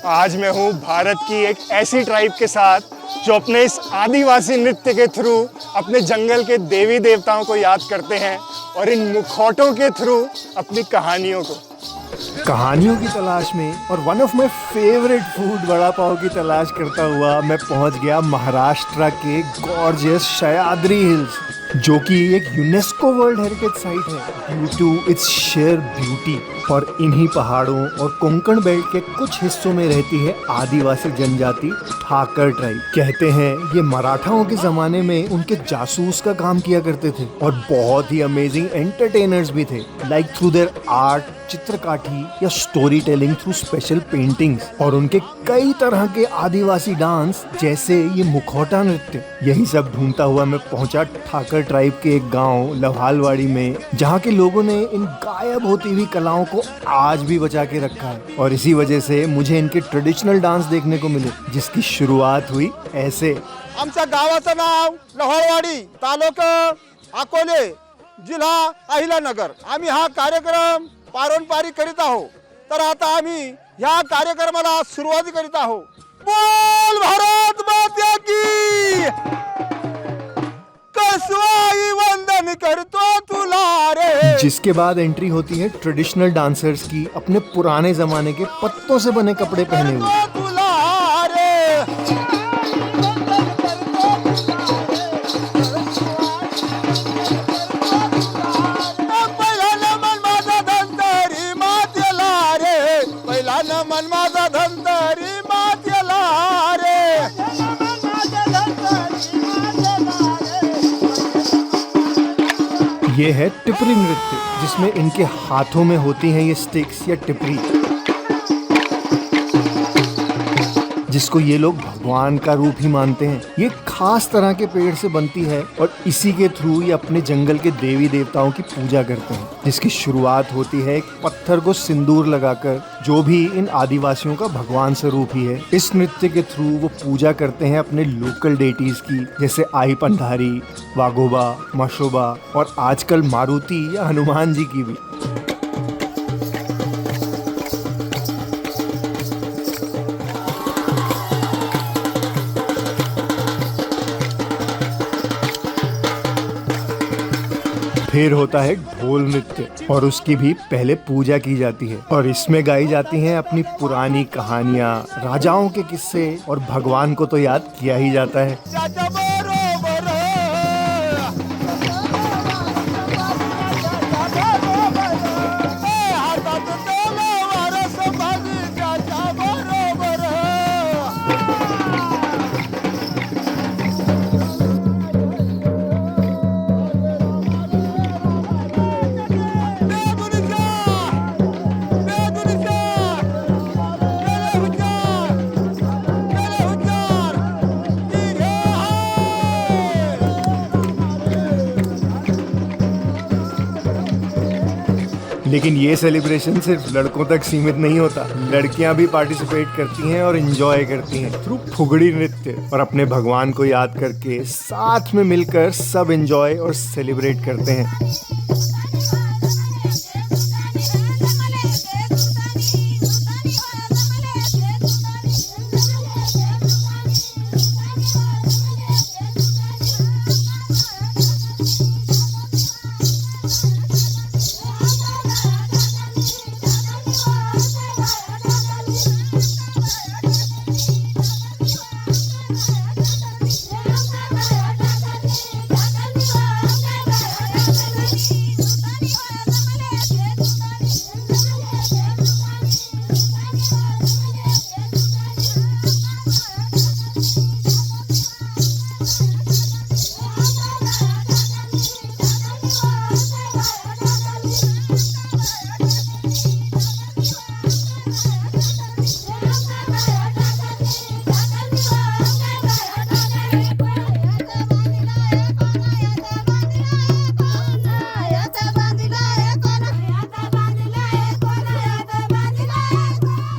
आज मैं हूँ भारत की एक ऐसी ट्राइब के साथ जो अपने इस आदिवासी नृत्य के थ्रू अपने जंगल के देवी देवताओं को याद करते हैं और इन मुखौटों के थ्रू अपनी कहानियों की तलाश में और one of my favourite food vada pav की तलाश करता हुआ मैं पहुंच गया महाराष्ट्र के गॉर्जियस सह्याद्री हिल्स, जो कि एक यूनेस्को वर्ल्ड हेरिटेज साइट है due to its sheer beauty. और इन्हीं पहाड़ों और कोंकण बेल्ट के कुछ हिस्सों में रहती है आदिवासी जनजाति ठाकर ट्राइब। कहते हैं ये मराठाओं के जमाने में उनके जासूस का काम किया करते थे और बहुत ही अमेजिंग एंटरटेनर्स भी थे, लाइक थ्रू देयर आर्ट, चित्रकाठी या story telling through special paintings, और उनके कई तरह के आदिवासी डांस जैसे ये मुखौटा नृत्य। यही सब ढूंढता हुआ मैं पहुंचा ठाकर ट्राइब के एक गांव लवालवाड़ी में, जहां के लोगों ने इन गायब होती हुई कलाओं को आज भी बचा के रखा है। और इसी वजह से मुझे इनके ट्रेडिशनल डांस देखने को मिले, जिसकी शुरुआत हुई ऐसे। आमच्या गावाचं नाव लवालवाडी, तालुका अकोले, जिल्हा अहिल्यानगर। आम्ही हा कार्यक्रम पारंपरिक करीत आहोत। तर आता आम्ही ह्या कार्यक्रमाला सुरुवात करीत आहोत। बोल भारत माता की, कसवाई वंदन करतो तुला रे। जिसके बाद एंट्री होती है ट्रेडिशनल डांसर्स की, अपने पुराने जमाने के पत्तों से बने कपड़े पहने हुए। ये है टिपरी नृत्य, जिसमें इनके हाथों में होती हैं ये स्टिक्स या टिपरी, जिसको ये लोग भगवान का रूप ही मानते हैं। ये खास तरह के पेड़ से बनती है और इसी के थ्रू ये अपने जंगल के देवी देवताओं की पूजा करते हैं, जिसकी शुरुआत होती है एक पत्थर को सिंदूर लगाकर, जो भी इन आदिवासियों का भगवान स्वरूप ही है। इस नृत्य के थ्रू वो पूजा करते हैं अपने लोकल डेटीज की, जैसे आई पंडारी, वाघोबा, मशोबा और आजकल मारुति या हनुमान जी की भी। फिर होता है ढोल नृत्य, और उसकी भी पहले पूजा की जाती है, और इसमें गाई जाती हैं अपनी पुरानी कहानियाँ, राजाओं के किस्से, और भगवान को तो याद किया ही जाता है। लेकिन ये सेलिब्रेशन सिर्फ लड़कों तक सीमित नहीं होता, लड़कियां भी पार्टिसिपेट करती हैं और एंजॉय करती हैं थ्रू फुगड़ी नृत्य, और अपने भगवान को याद करके साथ में मिलकर सब एंजॉय और सेलिब्रेट करते हैं।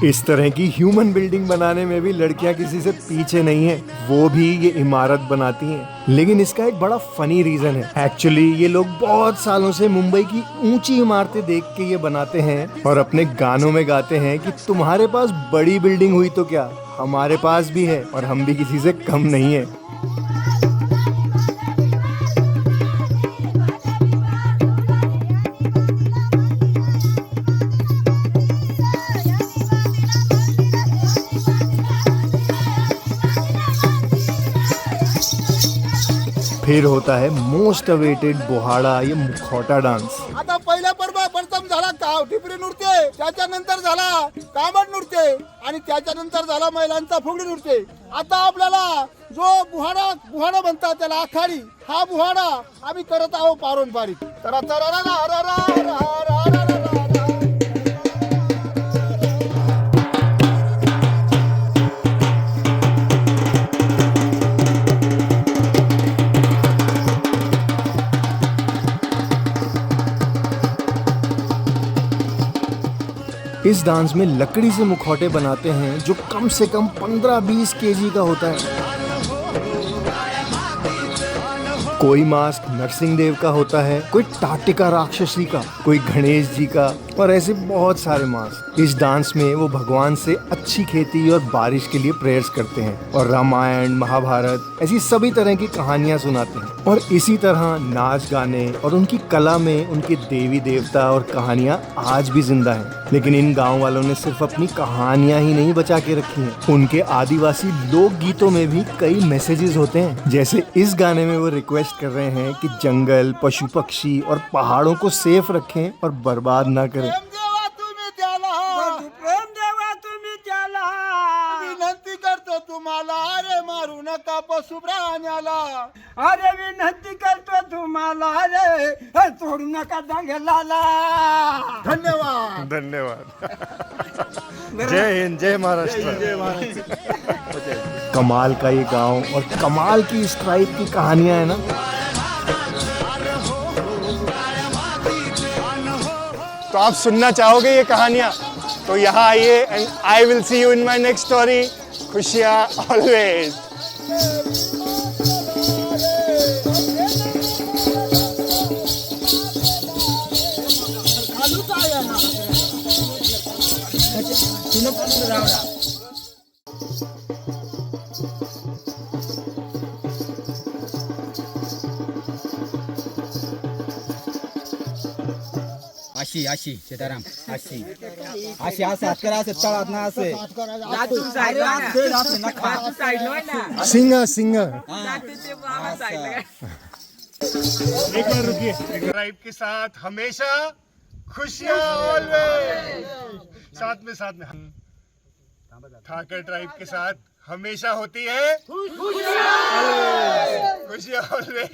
इस तरह की ह्यूमन बिल्डिंग बनाने में भी लड़कियां किसी से पीछे नहीं है, वो भी ये इमारत बनाती हैं। लेकिन इसका एक बड़ा फनी रीजन है। एक्चुअली ये लोग बहुत सालों से मुंबई की ऊंची इमारतें देख के ये बनाते हैं और अपने गानों में गाते हैं कि तुम्हारे पास बड़ी बिल्डिंग हुई तो क्या, हमारे पास भी है और हम भी किसी से कम नहीं है। फिर होता है मोस्ट अवेटेड बोहाडा, ये मुखौटा डांस। आता पहिल्या प्रथम झाला टिपरी नृत्य, त्याच्यानंतर झाला कामड नृत्य आणि त्याच्यानंतर झाला महिलांचा फुगडी नृत्य। आता आपल्याला जो बुहाडा म्हणतात त्याला आखाडी, हा बुहाडा आम्ही करत आहोत पारंपरिक। इस डांस में लकड़ी से मुखौटे बनाते हैं जो कम से कम 15-20 केजी का होता है। कोई मास्क नरसिंह देव का होता है, कोई टाटिका राक्षसी का, कोई गणेश जी का और ऐसे बहुत सारे मास्क। इस डांस में वो भगवान से अच्छी खेती और बारिश के लिए प्रेयर्स करते हैं और रामायण, महाभारत ऐसी सभी तरह की कहानियां सुनाते हैं। और इसी तरह नाच गाने और उनकी कला में उनके देवी देवता और कहानियां आज भी जिंदा हैं। लेकिन इन गांव वालों ने सिर्फ अपनी कहानियां ही नहीं बचा के रखी हैं, उनके आदिवासी लोक गीतों में भी कई मैसेजेस होते हैं। जैसे इस गाने में वो रिक्वेस्ट कर रहे हैं कि जंगल, पशु पक्षी और पहाड़ों को सेफ रखें और बर्बाद ना करें। प्रेम देवा तुम्ही त्याला विनंती करतो तुम्हाला, अरे मारू नका पशु प्राण्याला, अरे विनंती करतो तुम्हाला, अरे तोडू नका जंगलाला। धन्यवाद। धन्यवाद। जय हिंद, जय महाराष्ट्र। कमाल का ये गांव और कमाल की इस ट्राइब की कहानियां है ना। तो आप सुनना चाहोगे ये कहानियां, तो यहाँ आइए and I will see you in my next story. खुशियाँ ऑलवेज। अशी सीताराम अशी असं हात करा, असं तळात ना असे सिंगा सिंगा एक बार रुकिए। ट्राइब के साथ हमेशा खुशियाँ ऑलवेज। साथ में ठाकर ट्राइब के साथ हमेशा होती है खुशियाँ ऑलवेज।